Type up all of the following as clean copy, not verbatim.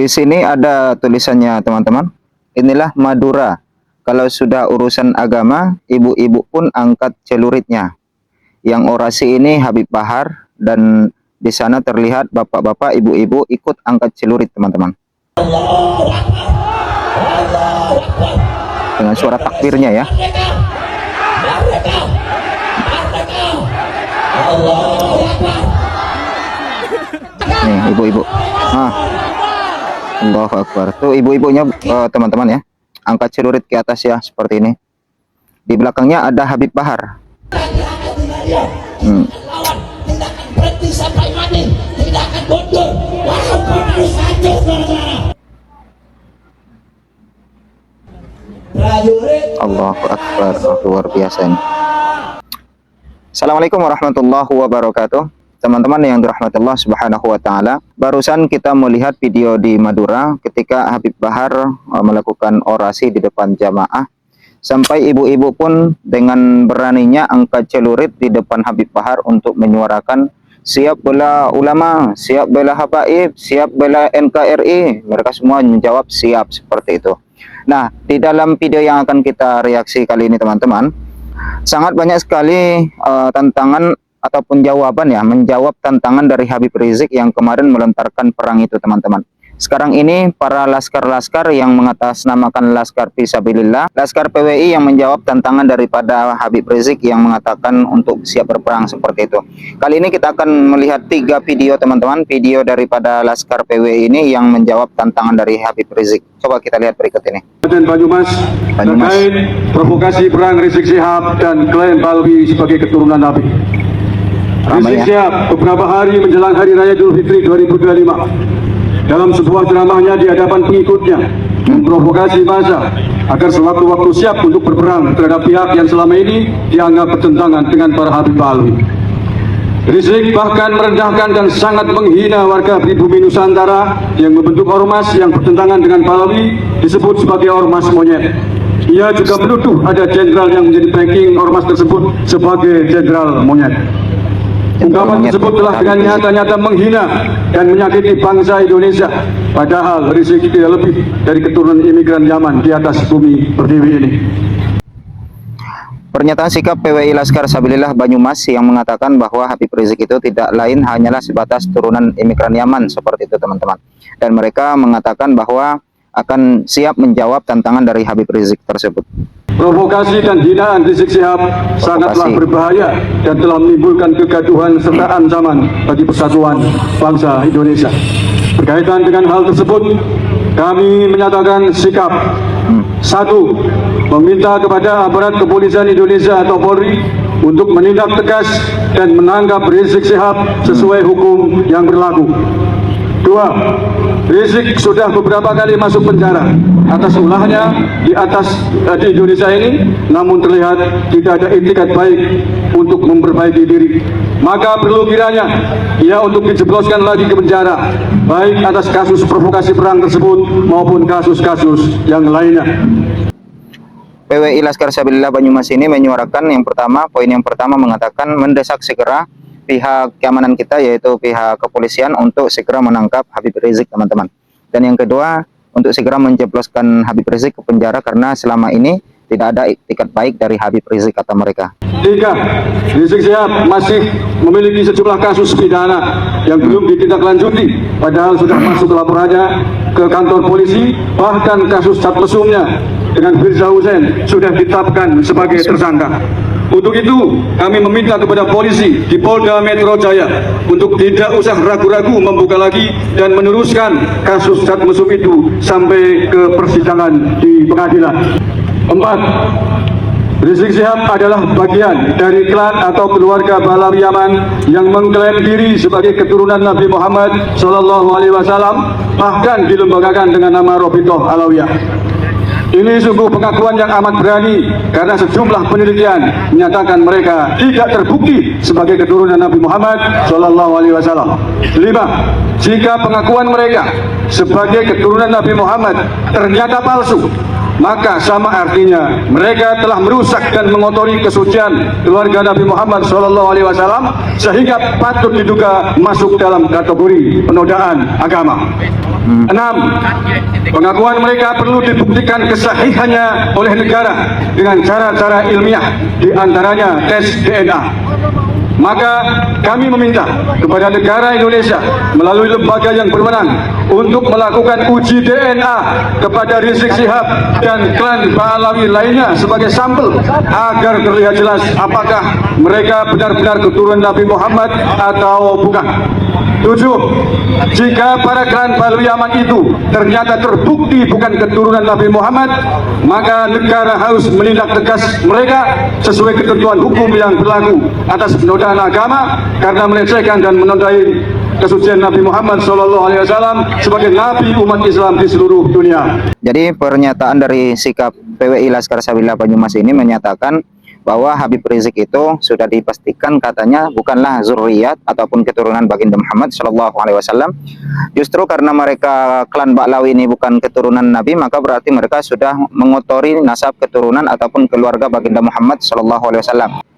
Di sini ada tulisannya teman-teman. Inilah Madura. Kalau sudah urusan agama, ibu-ibu pun angkat celuritnya. Yang orasi ini Habib Bahar, dan di sana terlihat bapak-bapak, ibu-ibu ikut angkat celurit teman-teman. Dengan suara takbirnya ya. Nih ibu-ibu. Allahu Akbar. Tuh ibu-ibunya teman-teman ya. Angkat celurit ke atas ya seperti ini. Di belakangnya ada Habib Bahar. Allahu Akbar. Luar biasa ini. Assalamualaikum warahmatullahi wabarakatuh. Teman-teman yang dirahmati Allah Subhanahu wa taala, barusan kita melihat video di Madura ketika Habib Bahar melakukan orasi di depan jamaah, sampai ibu-ibu pun dengan beraninya angkat celurit di depan Habib Bahar untuk menyuarakan siap bela ulama, siap bela habaib, siap bela NKRI. Mereka semua menjawab siap seperti itu. Nah, di dalam video yang akan kita reaksi kali ini teman-teman, sangat banyak sekali tantangan ataupun jawaban ya, menjawab tantangan dari Habib Rizik yang kemarin melontarkan perang itu teman-teman. Sekarang ini para laskar-laskar yang mengatasnamakan Laskar Fisabilillah, Laskar PWI yang menjawab tantangan daripada Habib Rizik yang mengatakan untuk siap berperang seperti itu. Kali ini kita akan melihat 3 video teman-teman, video daripada Laskar PWI ini yang menjawab tantangan dari Habib Rizik. Coba kita lihat berikut ini. Dan Banyumas terkait provokasi perang Rizik Syihab dan klaim Balwi sebagai keturunan Nabi. Rizik Syihab beberapa hari menjelang Hari Raya Idul Fitri 2025 dalam sebuah ceramahnya di hadapan pengikutnya memprovokasi massa agar sewaktu-waktu siap untuk berperang terhadap pihak yang selama ini dianggap bertentangan dengan para Habib Balwi. Rizik bahkan merendahkan dan sangat menghina warga pribumi Nusantara yang membentuk ormas yang bertentangan dengan Balwi disebut sebagai ormas monyet. Ia juga menuduh ada jenderal yang menjadi backing ormas tersebut sebagai jenderal monyet. Ungkapan tersebut telah dengan nyata-nyata menghina dan menyakiti bangsa Indonesia. Padahal Rizik tidak lebih dari keturunan imigran Yaman di atas bumi pertiwi ini. Pernyataan sikap PWI Laskar Sabilillah Banyumas yang mengatakan bahwa Habib Rizik itu tidak lain hanyalah sebatas turunan imigran Yaman seperti itu teman-teman. Dan mereka mengatakan bahwa akan siap menjawab tantangan dari Habib Rizik tersebut. Provokasi dan hinaan Rizik Syihab sangatlah berbahaya dan telah menimbulkan kegaduhan serta ancaman bagi persatuan bangsa Indonesia. Berkaitan dengan hal tersebut, kami menyatakan sikap 1. Meminta kepada aparat kepolisian Indonesia atau Polri untuk menindak tegas dan menangkap Rizik Syihab sesuai hukum yang berlaku. 2. Rizik sudah beberapa kali masuk penjara atas ulahnya di Indonesia ini, namun terlihat tidak ada itikat baik untuk memperbaiki diri. Maka perlu kiranya ia untuk dijebloskan lagi ke penjara, baik atas kasus provokasi perang tersebut maupun kasus-kasus yang lainnya. PWI Laskar Sabilillah Banyumas ini menyuarakan poin yang pertama mengatakan mendesak segera pihak keamanan kita, yaitu pihak kepolisian, untuk segera menangkap Habib Rizik teman-teman. Dan yang kedua, untuk segera menjebloskan Habib Rizik ke penjara karena selama ini tidak ada itikat baik dari Habib Rizik kata mereka. 3. Rizik Syihab masih memiliki sejumlah kasus pidana yang belum ditindaklanjuti, padahal sudah masuk laporannya ke kantor polisi. Bahkan kasus Catmesumnya dengan Firza Husein sudah ditetapkan sebagai tersangka. Untuk itu, kami meminta kepada polisi di Polda Metro Jaya untuk tidak usah ragu-ragu membuka lagi dan meneruskan kasus Catmesum itu sampai ke persidangan di pengadilan. 4. Rizik Syihab adalah bagian dari klan atau keluarga Balawi Yaman yang mengklaim diri sebagai keturunan Nabi Muhammad SAW, bahkan dilembagakan dengan nama Robitoh Alawiyah. Ini sungguh pengakuan yang amat berani karena sejumlah penelitian menyatakan mereka tidak terbukti sebagai keturunan Nabi Muhammad SAW. 5. Jika pengakuan mereka sebagai keturunan Nabi Muhammad ternyata palsu, maka sama artinya mereka telah merusak dan mengotori kesucian keluarga Nabi Muhammad SAW sehingga patut diduga masuk dalam kategori penodaan agama. 6. Pengakuan mereka perlu dibuktikan kesahihannya oleh negara dengan cara-cara ilmiah, diantaranya tes DNA. Maka kami meminta kepada negara Indonesia melalui lembaga yang berwenang untuk melakukan uji DNA kepada Rizik Syihab dan klan Ba'alawi lainnya sebagai sampel agar terlihat jelas apakah mereka benar-benar keturunan Nabi Muhammad atau bukan. 7. Jika para klan Ba'alawi Yaman itu ternyata terbukti bukan keturunan Nabi Muhammad, maka negara harus menindak tegas mereka sesuai ketentuan hukum yang berlaku atas penodaan agama karena melecehkan dan menodai kesucian Nabi Muhammad SAW sebagai Nabi umat Islam di seluruh dunia. Jadi pernyataan dari sikap PWI Laskar Sabilillah Banyumas ini menyatakan bahwa Habib Rizik itu sudah dipastikan katanya bukanlah zurriyat ataupun keturunan baginda Muhammad SAW. Justru karena mereka klan Ba'alawi ini bukan keturunan Nabi, maka berarti mereka sudah mengotori nasab keturunan ataupun keluarga baginda Muhammad SAW.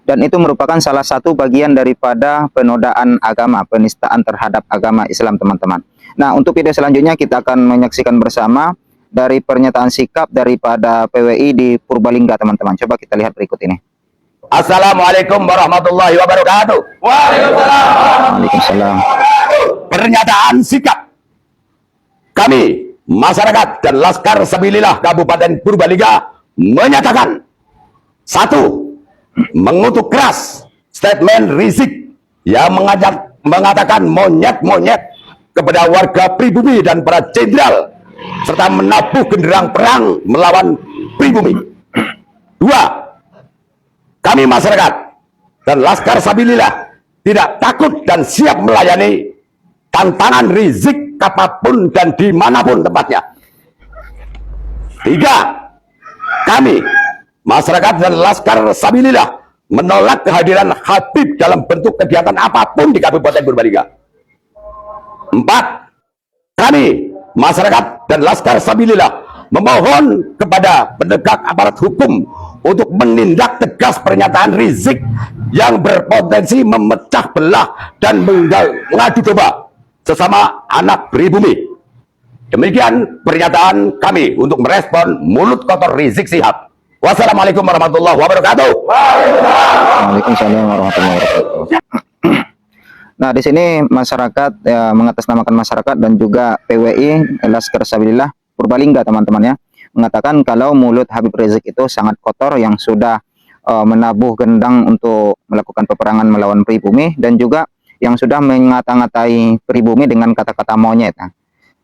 Dan itu merupakan salah satu bagian daripada penodaan agama, penistaan terhadap agama Islam, teman-teman. Nah, untuk video selanjutnya kita akan menyaksikan bersama dari pernyataan sikap daripada PWI di Purbalingga, teman-teman. Coba kita lihat berikut ini. Assalamualaikum warahmatullahi wabarakatuh. Waalaikumsalam. Pernyataan sikap kami, masyarakat dan Laskar Sabilillah Kabupaten Purbalingga menyatakan: 1. Mengutuk keras statement Rizik yang mengatakan monyet-monyet kepada warga pribumi dan para jenderal serta menabuh genderang perang melawan pribumi. 2. Kami masyarakat dan Laskar Sabilillah tidak takut dan siap melayani tantangan Rizik apapun dan dimanapun tempatnya. 3. Kami masyarakat dan Laskar Sabilillah menolak kehadiran Habib dalam bentuk kegiatan apapun di Kabupaten Purbalingga. 4. Kami masyarakat dan Laskar Sabilillah memohon kepada penegak aparat hukum untuk menindak tegas pernyataan Rizik yang berpotensi memecah belah dan mengadu domba sesama anak pribumi. Demikian pernyataan kami untuk merespon mulut kotor Rizik Syihab. Wassalamualaikum warahmatullahi wabarakatuh. Waalaikumsalam warahmatullahi wabarakatuh. Nah, di sini masyarakat mengatasnamakan masyarakat dan juga PWI Laskar Sabilillah Purbalingga, teman-teman ya, mengatakan kalau mulut Habib Rizik itu sangat kotor yang sudah menabuh gendang untuk melakukan peperangan melawan pribumi dan juga yang sudah mengata-ngatai pribumi dengan kata-kata monyet. Nah,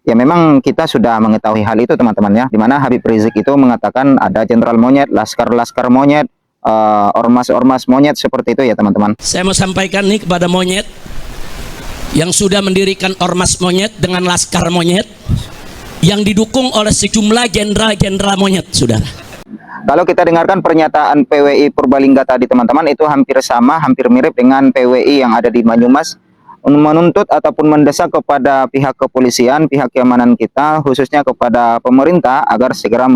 ya memang kita sudah mengetahui hal itu, teman-teman ya, di mana Habib Rizik itu mengatakan ada jenderal monyet, laskar-laskar monyet, ormas-ormas monyet seperti itu ya, teman-teman. Saya mau sampaikan nih kepada monyet yang sudah mendirikan ormas monyet dengan laskar monyet yang didukung oleh sejumlah jenderal-jenderal monyet, saudara. Kalau kita dengarkan pernyataan PWI Purbalingga tadi, teman-teman, itu hampir sama, hampir mirip dengan PWI yang ada di Banyumas, menuntut ataupun mendesak kepada pihak kepolisian, pihak keamanan kita, khususnya kepada pemerintah agar segera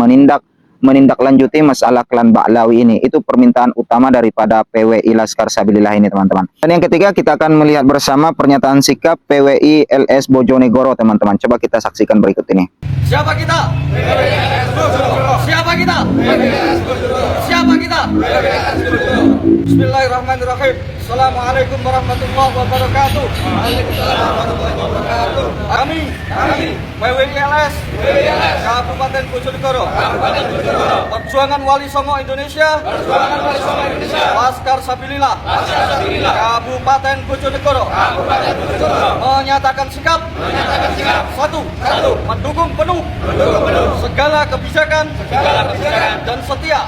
menindaklanjuti masalah klan Ba'alawi ini. Itu permintaan utama daripada PWI Laskar Sabilillah ini, teman-teman. Dan yang ketiga, kita akan melihat bersama pernyataan sikap PWI LS Bojonegoro, teman-teman. Coba kita saksikan berikut ini. Siapa kita? Siapa kita? Siapa kita? Bismillahirrahmanirrahim. Assalamualaikum warahmatullahi wabarakatuh. Kami PWI LS Kabupaten Bojonegoro, Perjuangan Wali Songo Indonesia, Laskar Sabilillah Kabupaten Bojonegoro, menyatakan sikap 1. Mendukung penuh segala kebijakan dan setia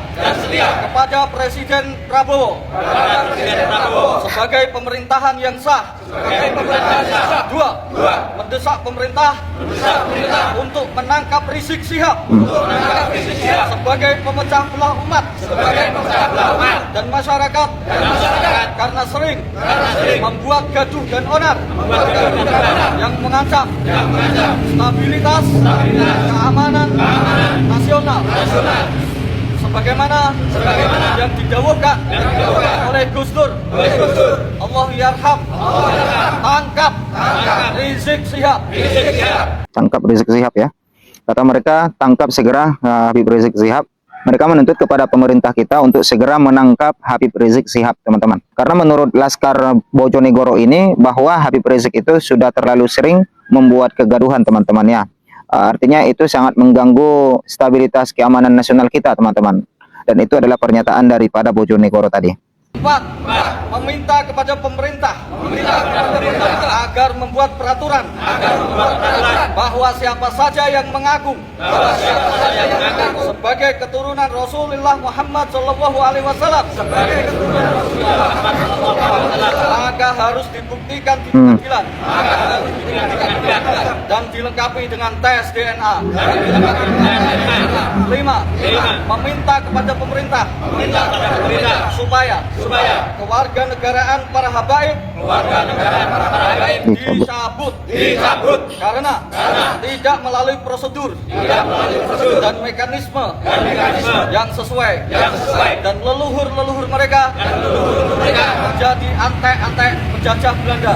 kepada Presiden Prabowo sebagai pemerintahan yang sah. 2. Mendesak pemerintah untuk menangkap Rizik Syihab sebagai pemecah belah umat dan masyarakat karena sering membuat gaduh dan onar yang mengancam stabilitas keamanan nasional sebagaimana yang didawuhkan oleh Gus Dur. Allah yarham, tangkap Rizik Syihab. Tangkap Rizik Syihab ya. Kata mereka, tangkap segera Habib Rizik Syihab. Mereka menuntut kepada pemerintah kita untuk segera menangkap Habib Rizik Syihab, teman-teman. Karena menurut Laskar Bojonegoro ini, bahwa Habib Rizik itu sudah terlalu sering membuat kegaduhan, teman-teman ya. Artinya itu sangat mengganggu stabilitas keamanan nasional kita, teman-teman. Dan itu adalah pernyataan daripada Bojonegoro tadi. 4. Meminta kepada pemerintah agar membuat peraturan bahwa siapa saja yang mengaku sebagai keturunan Rasulullah Muhammad SAW maka harus dibuktikan di pengadilan dan dilengkapi dengan tes DNA. 5. Meminta kepada pemerintah supaya kewarganegaraan para habaib dicabut karena tidak melalui prosedur dan mekanisme yang sesuai dan leluhur mereka menjadi antek-antek penjajah Belanda.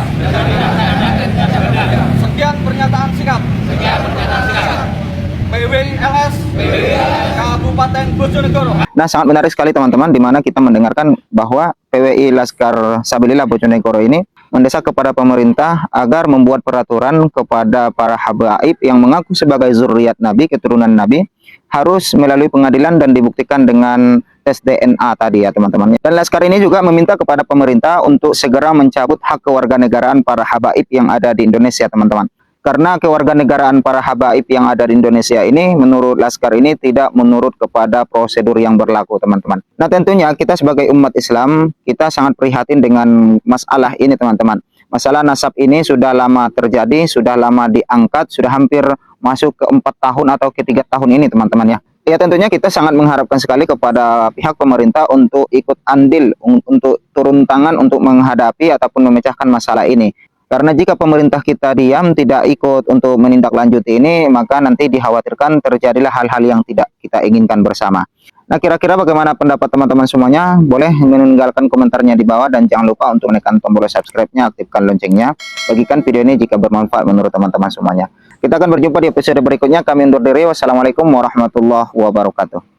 Sekian pernyataan sikap PWILS Kabupaten Bojonegoro. Nah, sangat menarik sekali teman-teman, di mana kita mendengarkan bahwa PWI Laskar Sabilillah Bojonegoro ini mendesak kepada pemerintah agar membuat peraturan kepada para habaib yang mengaku sebagai zuriat Nabi, keturunan Nabi, harus melalui pengadilan dan dibuktikan dengan tes DNA tadi ya teman-teman. Dan Laskar ini juga meminta kepada pemerintah untuk segera mencabut hak kewarganegaraan para habaib yang ada di Indonesia, teman-teman. Karena kewarganegaraan para habaib yang ada di Indonesia ini menurut Laskar ini tidak menurut kepada prosedur yang berlaku, teman-teman. Nah, tentunya kita sebagai umat Islam, kita sangat prihatin dengan masalah ini, teman-teman. Masalah nasab ini sudah lama terjadi, sudah lama diangkat, sudah hampir masuk ke 4 tahun atau ke 3 tahun ini, teman-teman ya. Ya, tentunya kita sangat mengharapkan sekali kepada pihak pemerintah untuk ikut andil, untuk turun tangan untuk menghadapi ataupun memecahkan masalah ini. Karena jika pemerintah kita diam, tidak ikut untuk menindaklanjuti ini, maka nanti dikhawatirkan terjadilah hal-hal yang tidak kita inginkan bersama. Nah, kira-kira bagaimana pendapat teman-teman semuanya? Boleh meninggalkan komentarnya di bawah dan jangan lupa untuk menekan tombol subscribe-nya, aktifkan loncengnya. Bagikan video ini jika bermanfaat menurut teman-teman semuanya. Kita akan berjumpa di episode berikutnya. Kami undur diri. Wassalamualaikum warahmatullahi wabarakatuh.